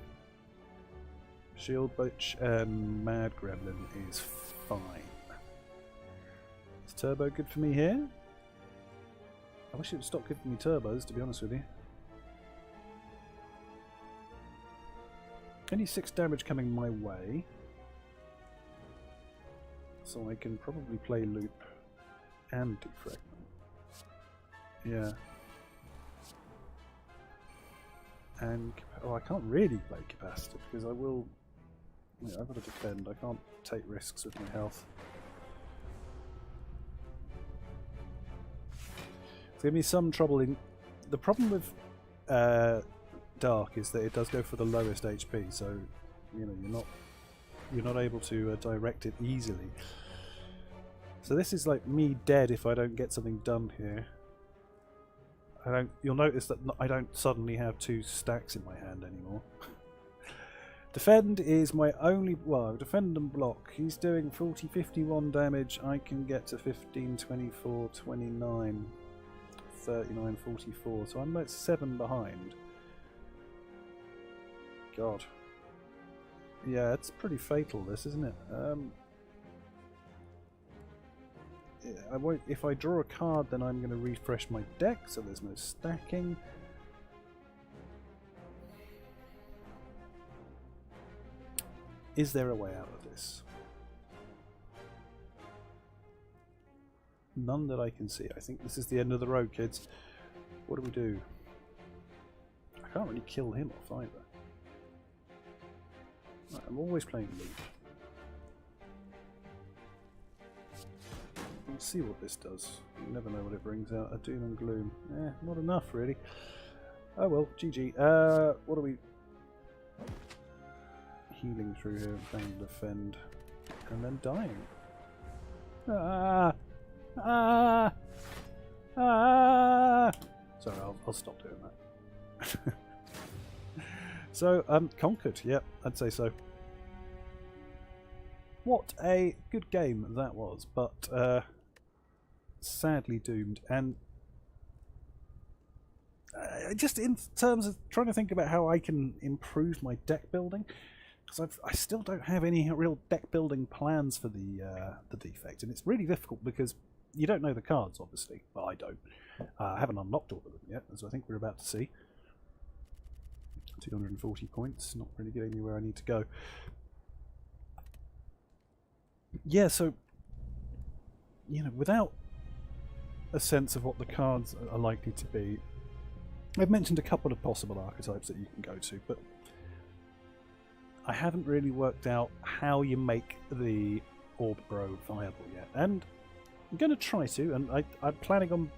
Shield Butch and Mad Gremlin is fine. Is Turbo good for me here? I wish it would stop giving me turbos, to be honest with you. Only 6 damage coming my way. So I can probably play Loop and Defect. Yeah. And... oh, I can't really play Capacitor because I will... yeah, I've got to defend. I can't take risks with my health. It's going to be some trouble in... the problem with Dark is that it does go for the lowest HP, so you know you're not able to direct it easily. So this is like me dead if I don't get something done here. You'll notice that I don't suddenly have 2 stacks in my hand anymore. Defend is my only... well, defend and block. He's doing 40, 51 damage. I can get to 15, 24, 29, 39, 44. So I'm about 7 behind. God. Yeah, it's pretty fatal, this, isn't it? Yeah, I won't. If I draw a card, then I'm going to refresh my deck, so there's no stacking. Is there a way out of this? None that I can see. I think this is the end of the road, kids. What do we do? I can't really kill him off either. Right, I'm always playing Loop. Let's see what this does. You never know what it brings out. A Doom and Gloom. Not enough, really. Oh well, GG. What are we... healing through here and playing Defend. And then dying. Sorry, I'll stop doing that. So, conquered. Yep, I'd say so. What a good game that was, but sadly doomed. And just in terms of trying to think about how I can improve my deck building, because I still don't have any real deck building plans for the Defect, and it's really difficult because you don't know the cards, obviously. Well, I don't. I haven't unlocked all of them yet, as I think we're about to see. 240 points, not really getting me where I need to go. Yeah, so, you know, without a sense of what the cards are likely to be, I've mentioned a couple of possible archetypes that you can go to, but I haven't really worked out how you make the orBBro viable yet. And I'm going to try to, and I'm planning on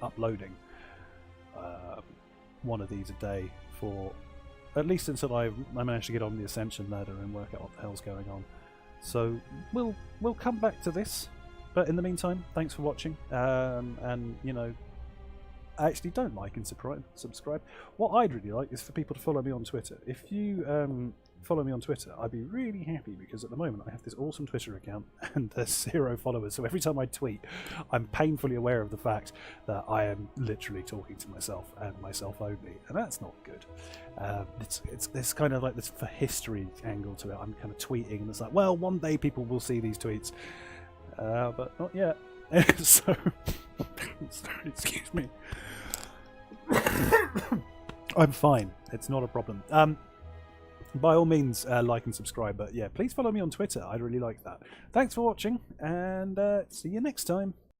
uploading one of these a day for at least until I manage to get on the Ascension ladder and work out what the hell's going on. So we'll come back to this, but in the meantime, thanks for watching. And you know, actually don't like and subscribe. What I'd really like is for people to follow me on Twitter. If you follow me on Twitter. I'd be really happy because at the moment I have this awesome Twitter account and there's 0 followers. So every time I tweet, I'm painfully aware of the fact that I am literally talking to myself and myself only, and that's not good. It's kind of like this for history angle to it. I'm kind of tweeting and it's like, well, one day people will see these tweets, but not yet. So, excuse me. I'm fine. It's not a problem. By all means, like and subscribe. But yeah, please follow me on Twitter. I'd really like that. Thanks for watching, and see you next time.